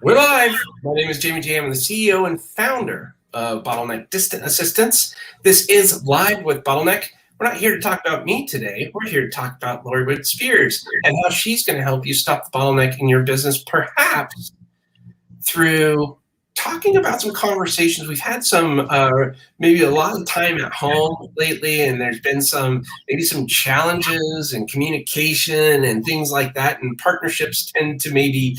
We're live. My name is Jamie J. I'm the CEO and founder of Bottleneck Distant Assistance. This is Live with Bottleneck. We're not here to talk about me today. We're here to talk about Lorie Wood-Spiers and how she's going to help you stop the bottleneck in your business, perhaps through talking about some conversations. We've had some, maybe a lot of time at home lately, and there's been maybe some challenges in communication and things like that, and partnerships tend to maybe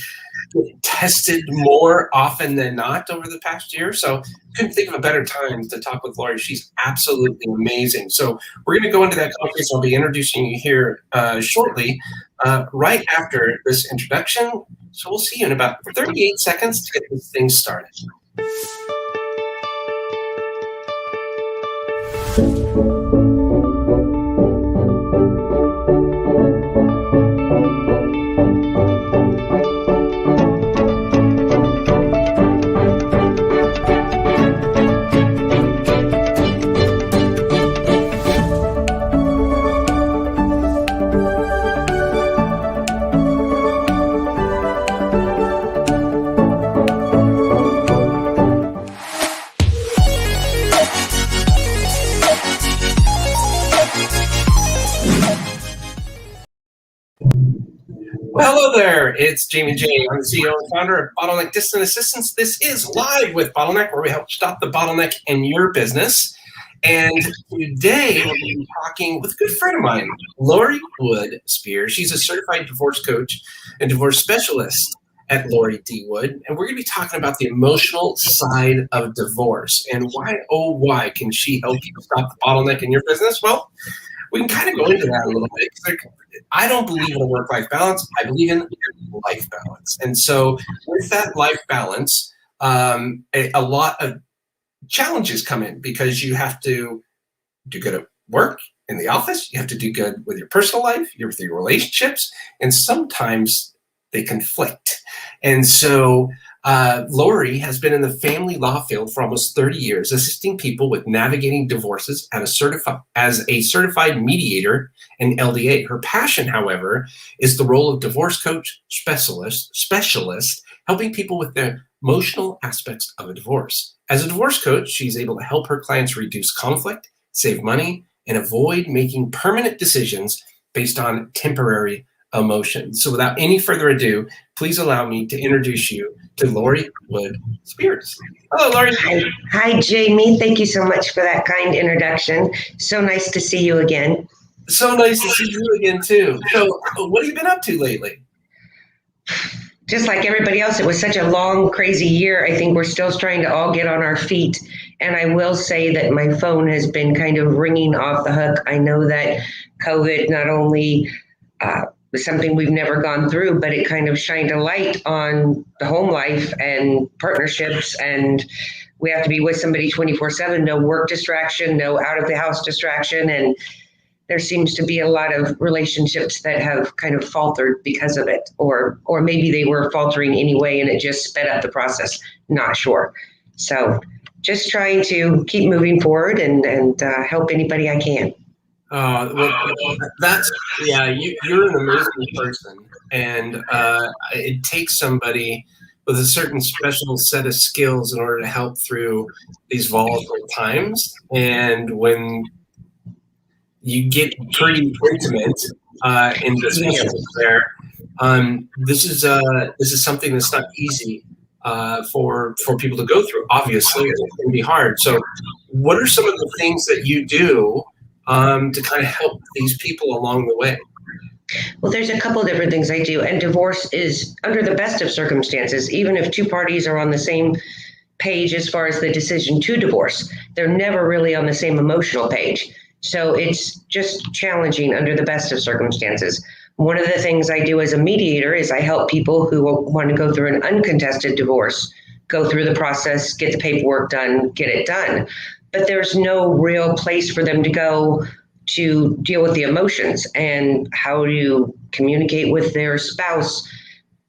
get tested more often than not over the past year. So couldn't think of a better time to talk with Lorie. She's absolutely amazing. So we're going to go into that conversation. I'll be introducing you here shortly, right after this introduction. So we'll see you in about 38 seconds to get this thing started. Well, hello there. It's Jamie J. I'm the CEO and founder of Bottleneck Distant Assistance. This is Live with Bottleneck, where we help stop the bottleneck in your business. And today we're going to be talking with a good friend of mine, Lorie Wood-Spiers. She's a certified divorce coach and divorce specialist at Lorie Wood. And we're going to be talking about the emotional side of divorce and why can she help you stop the bottleneck in your business? Well, we can kind of go into that a little bit. I don't believe in a work-life balance. I believe in life balance. And so with that life balance, a lot of challenges come in because you have to do good at work, in the office. You have to do good with your personal life, with your relationships, and sometimes they conflict. And so Lorie has been in the family law field for almost 30 years, assisting people with navigating divorces as a certified mediator and LDA. Her passion, however, is the role of divorce coach specialist, helping people with the emotional aspects of a divorce. As a divorce coach, she's able to help her clients reduce conflict, save money, and avoid making permanent decisions based on temporary emotions. So without any further ado, please allow me to introduce you to Lorie Wood-Spiers. Hello, Lorie. Hi, Jamie. Thank you so much for that kind introduction. So nice to see you again. So nice to see you again, too. So what have you been up to lately? Just like everybody else, it was such a long, crazy year. I think we're still trying to all get on our feet. And I will say that my phone has been kind of ringing off the hook. I know that COVID not only was something we've never gone through, but it kind of shined a light on the home life and partnerships, and we have to be with somebody 24/7, no work distraction, no out of the house distraction, and there seems to be a lot of relationships that have kind of faltered because of it, or maybe they were faltering anyway and it just sped up the process, not sure. So just trying to keep moving forward and help anybody I can. You're an amazing person, and it takes somebody with a certain special set of skills in order to help through these volatile times. And when you get pretty intimate in discussions there, this is something that's not easy for people to go through. Obviously, it can be hard. So, what are some of the things that you do to kind of help these people along the way? Well, there's a couple of different things I do, and divorce is under the best of circumstances, even if two parties are on the same page as far as the decision to divorce, they're never really on the same emotional page. So it's just challenging under the best of circumstances. One of the things I do as a mediator is I help people who want to go through an uncontested divorce, go through the process, get the paperwork done, get it done. But there's no real place for them to go to deal with the emotions and how to communicate with their spouse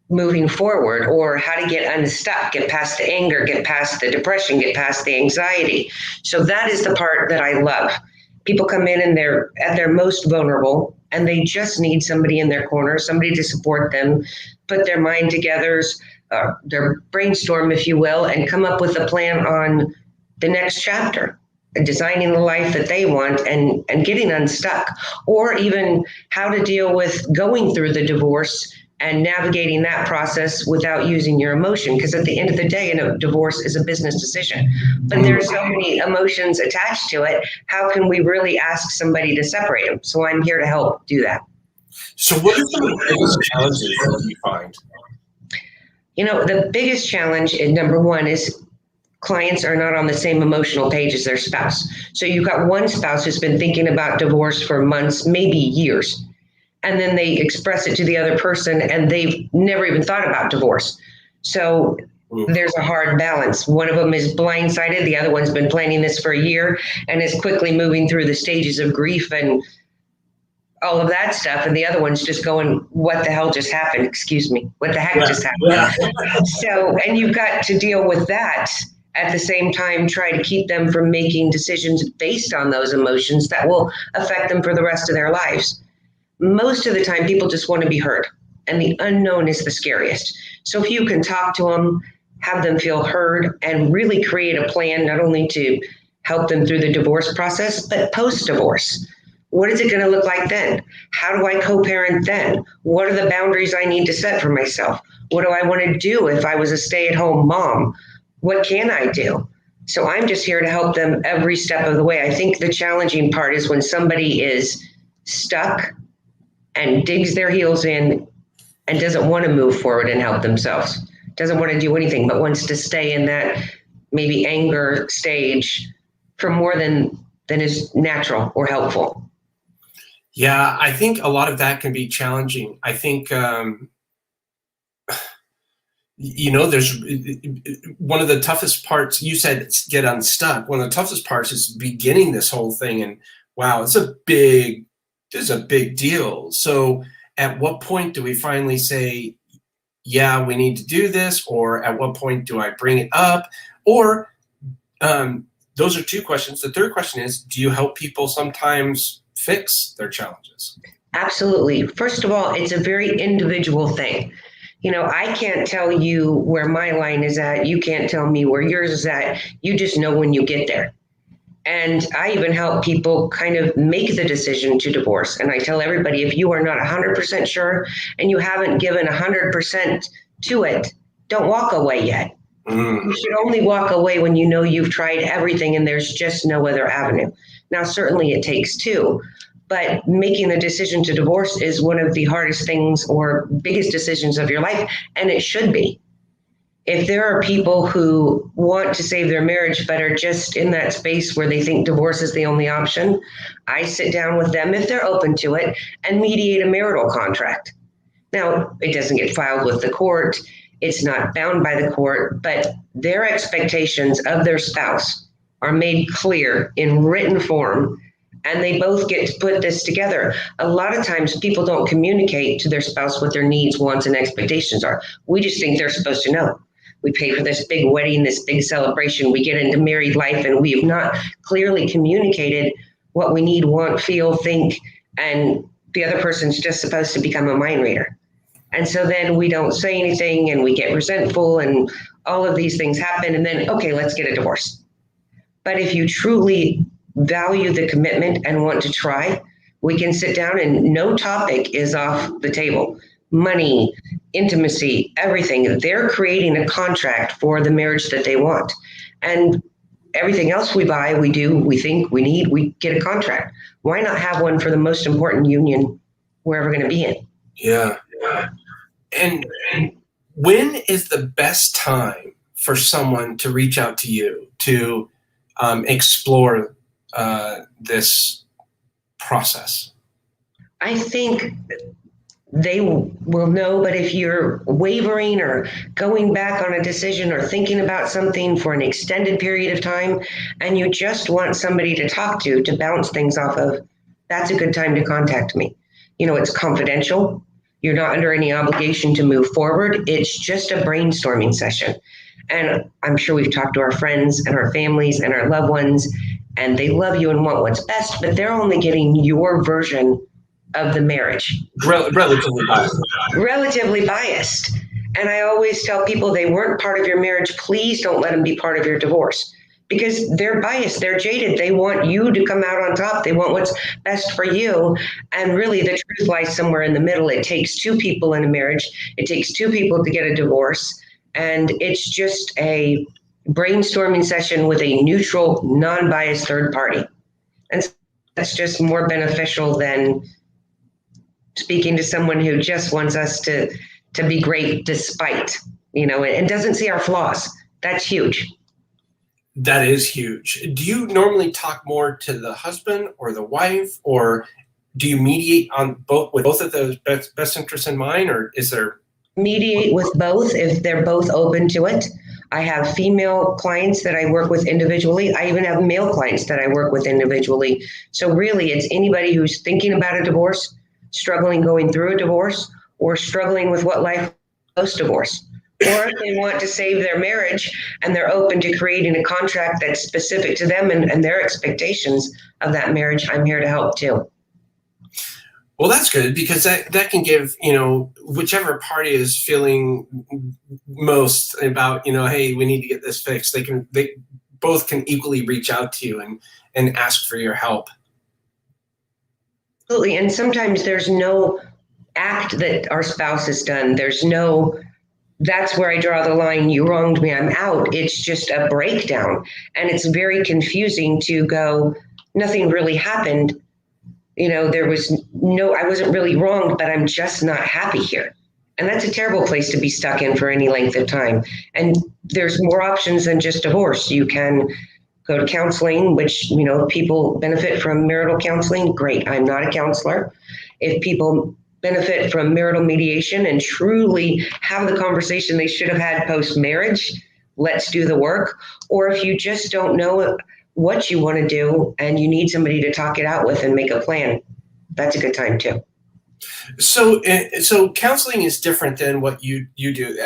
moving forward, or how to get unstuck, get past the anger, get past the depression, get past the anxiety. So that is the part that I love. People come in and they're at their most vulnerable, and they just need somebody in their corner, somebody to support them, put their mind together, their brainstorm, if you will, and come up with a plan on the next chapter, designing the life that they want and getting unstuck, or even how to deal with going through the divorce and navigating that process without using your emotion. Because at the end of the day, a divorce is a business decision. But there are so many emotions attached to it. How can we really ask somebody to separate them? So I'm here to help do that. So what are some of the biggest challenges that you find? The biggest challenge, number one, is clients are not on the same emotional page as their spouse. So you've got one spouse who's been thinking about divorce for months, maybe years. And then they express it to the other person and they've never even thought about divorce. So there's a hard balance. One of them is blindsided. The other one's been planning this for a year and is quickly moving through the stages of grief and all of that stuff. And the other one's just going, what the hell just happened? Excuse me. What the heck just happened? Yeah. So, and you've got to deal with that at the same time, try to keep them from making decisions based on those emotions that will affect them for the rest of their lives. Most of the time, people just want to be heard, and the unknown is the scariest. So if you can talk to them, have them feel heard, and really create a plan not only to help them through the divorce process, but post-divorce. What is it going to look like then? How do I co-parent then? What are the boundaries I need to set for myself? What do I want to do if I was a stay-at-home mom? What can I do? So I'm just here to help them every step of the way. I think the challenging part is when somebody is stuck and digs their heels in and doesn't want to move forward and help themselves, doesn't want to do anything, but wants to stay in that maybe anger stage for more than is natural or helpful. Yeah, I think a lot of that can be challenging. I think, there's one of the toughest parts, you said get unstuck. One of the toughest parts is beginning this whole thing. And wow, this is a big deal. So at what point do we finally say, yeah, we need to do this? Or at what point do I bring it up? Or those are two questions. The third question is, do you help people sometimes fix their challenges? Absolutely. First of all, it's a very individual thing. I can't tell you where my line is at. You can't tell me where yours is at. You just know when you get there. And I even help people kind of make the decision to divorce. And I tell everybody, if you are not 100% sure and you haven't given 100% to it, don't walk away yet. You should only walk away when you know you've tried everything and there's just no other avenue. Now, certainly it takes two, but making the decision to divorce is one of the hardest things or biggest decisions of your life, and it should be. If there are people who want to save their marriage but are just in that space where they think divorce is the only option, I sit down with them, if they're open to it, and mediate a marital contract. Now, it doesn't get filed with the court. It's not bound by the court, but their expectations of their spouse are made clear in written form, and they both get to put this together. A lot of times people don't communicate to their spouse what their needs, wants, and expectations are. We just think they're supposed to know. We pay for this big wedding, this big celebration. We get into married life, and we have not clearly communicated what we need, want, feel, think, and the other person's just supposed to become a mind reader. And so then we don't say anything, and we get resentful, and all of these things happen, and then, okay, let's get a divorce. But if you truly value the commitment and want to try, we can sit down and no topic is off the table. Money, intimacy, everything. They're creating a contract for the marriage that they want. And everything else we buy, we do, we think, we need, we get a contract. Why not have one for the most important union we're ever going to be in? Yeah. And when is the best time for someone to reach out to you to explore this process? I think they will know, but if you're wavering or going back on a decision or thinking about something for an extended period of time and you just want somebody to talk to bounce things off of, that's a good time to contact me. It's confidential. You're not under any obligation to move forward. It's just a brainstorming session. And I'm sure we've talked to our friends and our families and our loved ones, and they love you and want what's best, but they're only getting your version of the marriage. Relatively biased. Relatively biased. And I always tell people they weren't part of your marriage. Please don't let them be part of your divorce, because they're biased. They're jaded. They want you to come out on top. They want what's best for you. And really, the truth lies somewhere in the middle. It takes two people in a marriage. It takes two people to get a divorce. And it's just a brainstorming session with a neutral, non-biased third party. And that's just more beneficial than speaking to someone who just wants us to be great despite, and doesn't see our flaws. That's huge. That is huge. Do you normally talk more to the husband or the wife, or do you mediate on with both of those best interests in mind, or is there? Mediate with both if they're both open to it. I have female clients that I work with individually. I even have male clients that I work with individually. So really, it's anybody who's thinking about a divorce, struggling going through a divorce, or struggling with what life post-divorce. Or if they want to save their marriage and they're open to creating a contract that's specific to them and their expectations of that marriage, I'm here to help too. Well, that's good, because that can give, whichever party is feeling most about, hey, we need to get this fixed. They both can equally reach out to you and ask for your help. Absolutely. And sometimes there's no act that our spouse has done. That's where I draw the line. You wronged me, I'm out. It's just a breakdown. And it's very confusing to go, nothing really happened. I wasn't really wronged, but I'm just not happy here. And that's a terrible place to be stuck in for any length of time. And there's more options than just divorce. You can go to counseling, which, people benefit from marital counseling. Great. I'm not a counselor. If people benefit from marital mediation and truly have the conversation they should have had post-marriage, let's do the work. Or if you just don't know what you want to do and you need somebody to talk it out with and make a plan, that's a good time too. So counseling is different than what you do.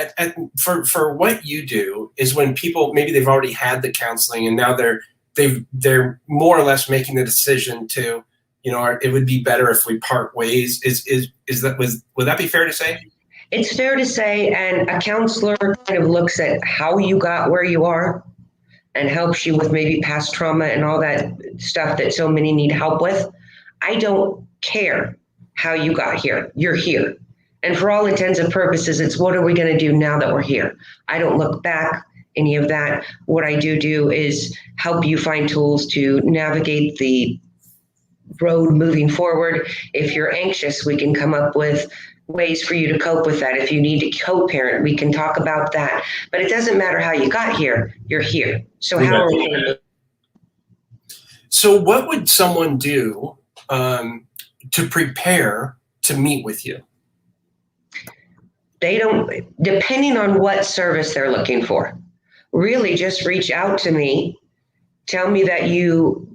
For what you do is when people, maybe they've already had the counseling and now they're more or less making the decision to, it would be better if we part ways. Would that be fair to say? It's fair to say, and a counselor kind of looks at how you got where you are and helps you with maybe past trauma and all that stuff that so many need help with. I don't care how you got here. You're here. And for all intents and purposes, it's what are we going to do now that we're here? I don't look back, any of that. What I do is help you find tools to navigate the road moving forward. If you're anxious, we can come up with ways for you to cope with that. If you need to co-parent, we can talk about that. But it doesn't matter how you got here, you're here. So how are we going to? So what would someone do to prepare to meet with you? They don't, depending on what service they're looking for, really just reach out to me. Tell me that you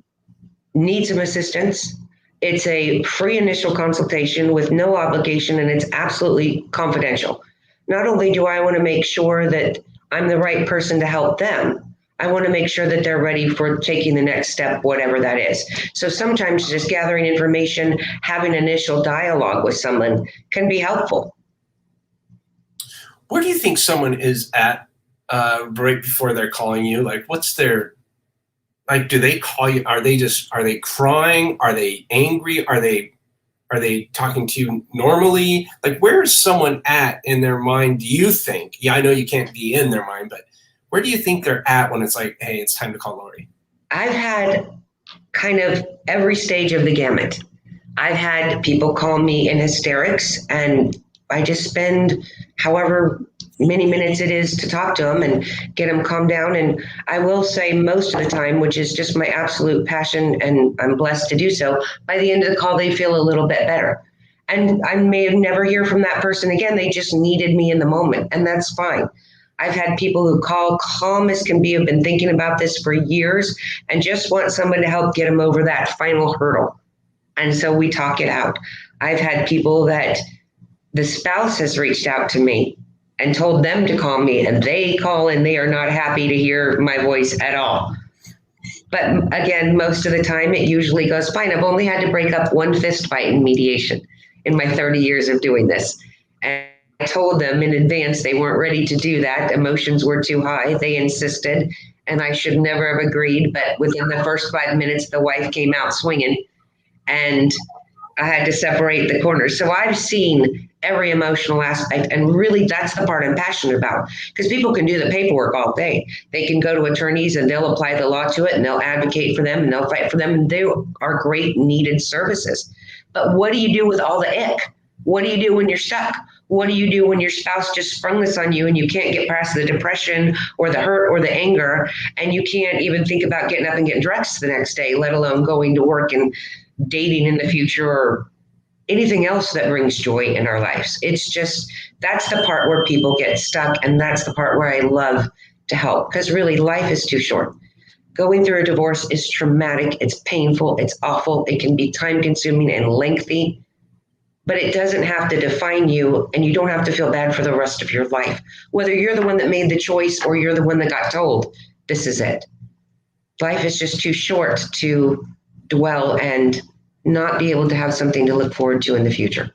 need some assistance. It's a free initial consultation with no obligation, and it's absolutely confidential. Not only do I want to make sure that I'm the right person to help them, I want to make sure that they're ready for taking the next step, whatever that is. So sometimes just gathering information, having initial dialogue with someone can be helpful. Where do you think someone is at right before they're calling you? Like, what's their, like, do they call you? Are they crying? Are they angry? Are they talking to you normally? Like, where is someone at in their mind, do you think? Yeah, I know you can't be in their mind, but where do you think they're at when it's like, hey, it's time to call Lorie? I've had kind of every stage of the gamut. I've had people call me in hysterics, and I just spend however many minutes it is to talk to them and get them calmed down. And I will say most of the time, which is just my absolute passion, and I'm blessed to do so, by the end of the call, they feel a little bit better. And I may never hear from that person again. They just needed me in the moment, and that's fine. I've had people who call calm as can be, have been thinking about this for years and just want someone to help get them over that final hurdle. And so we talk it out. I've had people that the spouse has reached out to me and told them to call me, and they call and they are not happy to hear my voice at all. But again, most of the time it usually goes fine. I've only had to break up one fist fight in mediation in my 30 years of doing this. And I told them in advance they weren't ready to do that. Emotions were too high. They insisted, and I should never have agreed. But within the first 5 minutes, the wife came out swinging, and I had to separate the corners. So I've seen every emotional aspect, and really that's the part I'm passionate about, because people can do the paperwork all day. They can go to attorneys and they'll apply the law to it and they'll advocate for them and they'll fight for them, and they are great needed services. But what do you do with all the ick? What do you do when you're stuck? What do you do when your spouse just sprung this on you and you can't get past the depression or the hurt or the anger, and you can't even think about getting up and getting dressed the next day, let alone going to work and dating in the future or anything else that brings joy in our lives? It's just, that's the part where people get stuck, and that's the part where I love to help, because really life is too short. Going through a divorce is traumatic, it's painful, it's awful, it can be time consuming and lengthy, but it doesn't have to define you, and you don't have to feel bad for the rest of your life, whether you're the one that made the choice or you're the one that got told this is it. Life is just too short to dwell and not be able to have something to look forward to in the future.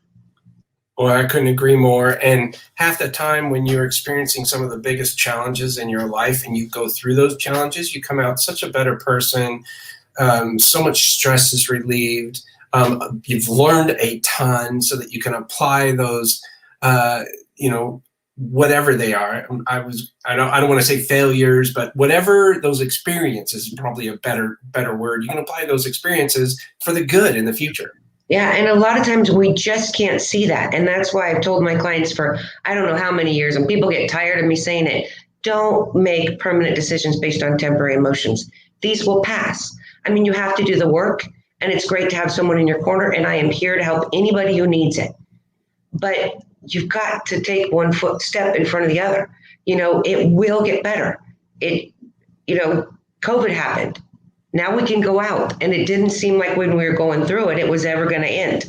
Well, I couldn't agree more. And half the time when you're experiencing some of the biggest challenges in your life and you go through those challenges, you come out such a better person. So much stress is relieved. You've learned a ton so that you can apply those, whatever they are. I don't want to say failures, but whatever those experiences is probably a better word. You can apply those experiences for the good in the future. Yeah, and a lot of times we just can't see that. And that's why I've told my clients for I don't know how many years, and people get tired of me saying it, don't make permanent decisions based on temporary emotions. These will pass. I mean, you have to do the work, and it's great to have someone in your corner, and I am here to help anybody who needs it. But you've got to take one step in front of the other. It will get better. COVID happened. Now we can go out, and it didn't seem like when we were going through it was ever going to end.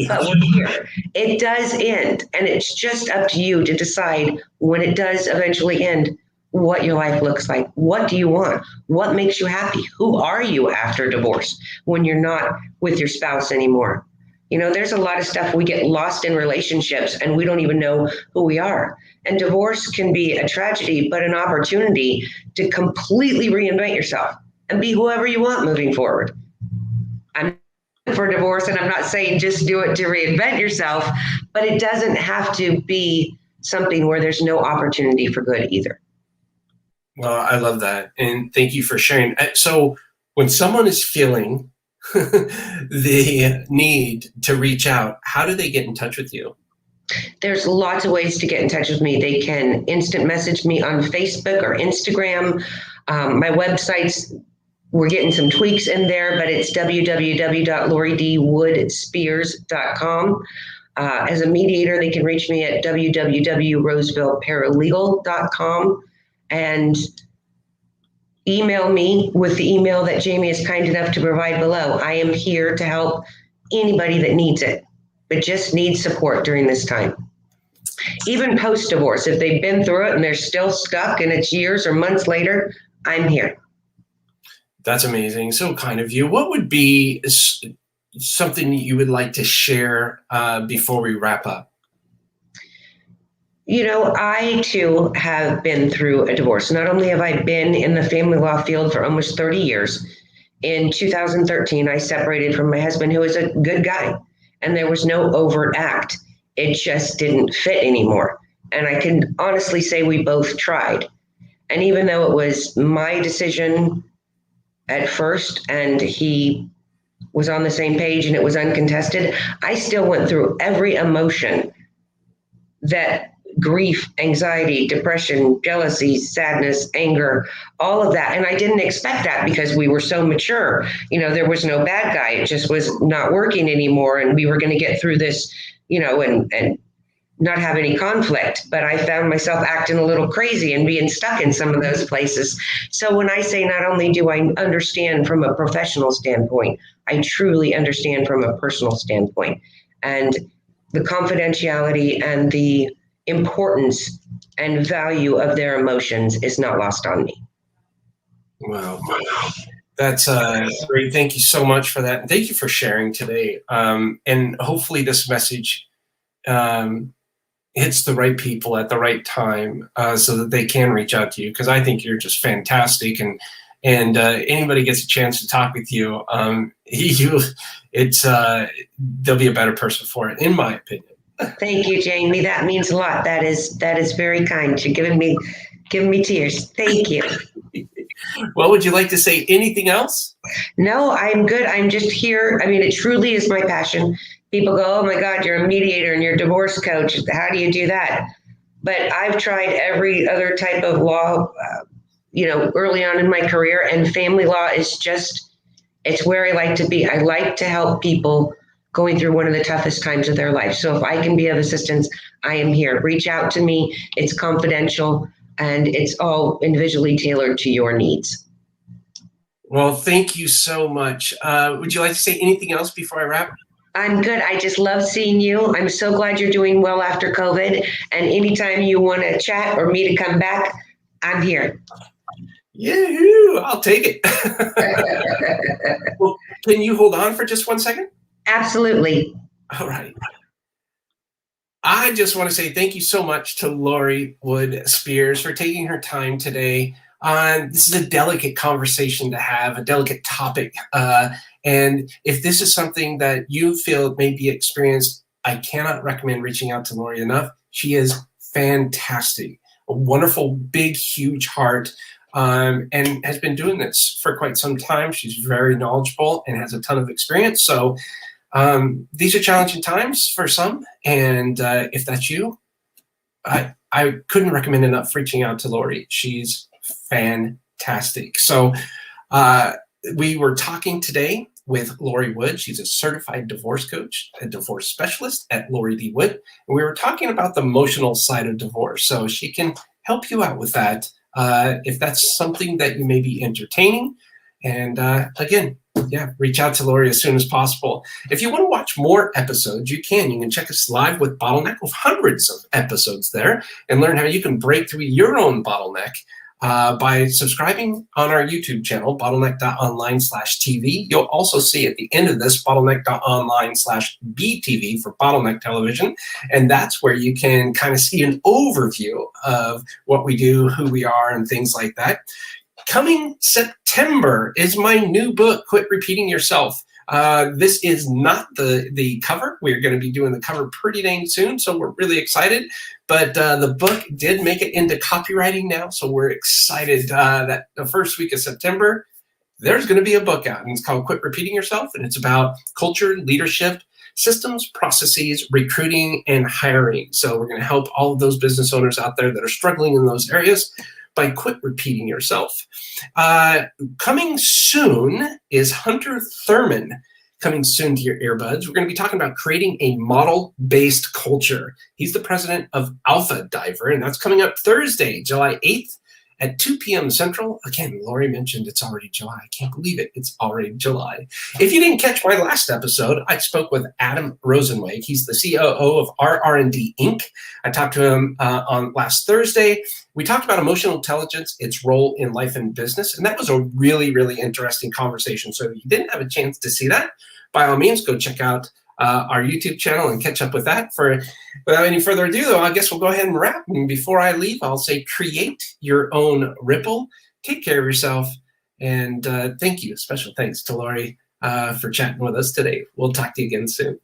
But we're here. It does end, and it's just up to you to decide when it does eventually end what your life looks like. What do you want? What makes you happy? Who are you after divorce when you're not with your spouse anymore? There's a lot of stuff. We get lost in relationships and we don't even know who we are. And divorce can be a tragedy, but an opportunity to completely reinvent yourself and be whoever you want moving forward. I'm for divorce, and I'm not saying just do it to reinvent yourself, but it doesn't have to be something where there's no opportunity for good either. Well, I love that. And thank you for sharing. So when someone is feeling the need to reach out, how do they get in touch with you? There's lots of ways to get in touch with me. They can instant message me on Facebook or Instagram. My website's, we're getting some tweaks in there, but it's www.loriedwoodspiers.com. As a mediator, they can reach me at www.rosevilleparalegals.com and email me with the email that Jamie is kind enough to provide below. I am here to help anybody that needs it, but just needs support during this time. Even post-divorce, if they've been through it and they're still stuck and it's years or months later, I'm here. That's amazing. So kind of you. What would be something you would like to share before we wrap up? I too have been through a divorce. Not only have I been in the family law field for almost 30 years, in 2013, I separated from my husband, who was a good guy, and there was no overt act. It just didn't fit anymore. And I can honestly say we both tried. And even though it was my decision at first, and he was on the same page and it was uncontested, I still went through every emotion that grief, anxiety, depression, jealousy, sadness, anger, all of that. And I didn't expect that because we were so mature. There was no bad guy. It just was not working anymore. And we were going to get through this, and not have any conflict. But I found myself acting a little crazy and being stuck in some of those places. So when I say not only do I understand from a professional standpoint, I truly understand from a personal standpoint. And the confidentiality and the importance and value of their emotions is not lost on me. Wow. That's great. Thank you so much for that. And thank you for sharing today. And hopefully this message hits the right people at the right time so that they can reach out to you, because I think you're just fantastic. And anybody gets a chance to talk with you, they'll be a better person for it, in my opinion. Thank you, Jamie. That means a lot. That is very kind. You're giving me tears. Thank you. Well, would you like to say anything else? No, I'm good. I'm just here. I mean, it truly is my passion. People go, "Oh my God, you're a mediator and you're a divorce coach. How do you do that?" But I've tried every other type of law, early on in my career, and family law is it's where I like to be. I like to help people going through one of the toughest times of their life. So if I can be of assistance, I am here. Reach out to me. It's confidential and it's all individually tailored to your needs. Well, thank you so much. Would you like to say anything else before I wrap? I'm good. I just love seeing you. I'm so glad you're doing well after COVID. And anytime you want to chat or me to come back, I'm here. Yahoo! I'll take it. Well, can you hold on for just 1 second? Absolutely. All right. I just want to say thank you so much to Lorie Wood-Spiers for taking her time today. This is a delicate conversation to have, a delicate topic. And if this is something that you feel may be experienced, I cannot recommend reaching out to Lorie enough. She is fantastic, a wonderful, big, huge heart, and has been doing this for quite some time. She's very knowledgeable and has a ton of experience. So these are challenging times for some. And if that's you, I couldn't recommend enough reaching out to Lorie. She's fantastic. So we were talking today with Lorie Wood. She's a certified divorce coach, a divorce specialist at Lorie Wood. And we were talking about the emotional side of divorce. So she can help you out with that if that's something that you may be entertaining. And again, reach out to Lorie as soon as possible. If you want to watch more episodes, you can check us live with Bottleneck, with hundreds of episodes there, and learn how you can break through your own bottleneck by subscribing on our YouTube channel, Bottleneck.Online/TV. You'll also see at the end of this, Bottleneck.Online/BTV for Bottleneck Television. And that's where you can kind of see an overview of what we do, who we are, and things like that. Coming September is my new book, Quit Repeating Yourself. This is not the cover. We're going to be doing the cover pretty dang soon, so we're really excited. But the book did make it into copywriting now, so we're excited that the first week of September, there's going to be a book out, and it's called Quit Repeating Yourself, and it's about culture, leadership, systems, processes, recruiting, and hiring. So we're going to help all of those business owners out there that are struggling in those areas by quit repeating yourself. Coming soon is Hunter Thurman, coming soon to your earbuds. We're going to be talking about creating a model-based culture. He's the president of Alpha Diver, and that's coming up Thursday, July 8th at 2 p.m. Central. Again, Lorie mentioned it's already July. I can't believe it. It's already July. If you didn't catch my last episode, I spoke with Adam Rosenweg. He's the COO of RR&D Inc. I talked to him on last Thursday. We talked about emotional intelligence, its role in life and business, and that was a really, really interesting conversation. So if you didn't have a chance to see that, by all means, go check out our YouTube channel and catch up with that. Without any further ado, though, I guess we'll go ahead and wrap. And before I leave, I'll say create your own ripple. Take care of yourself. And thank you. Special thanks to Lorie for chatting with us today. We'll talk to you again soon.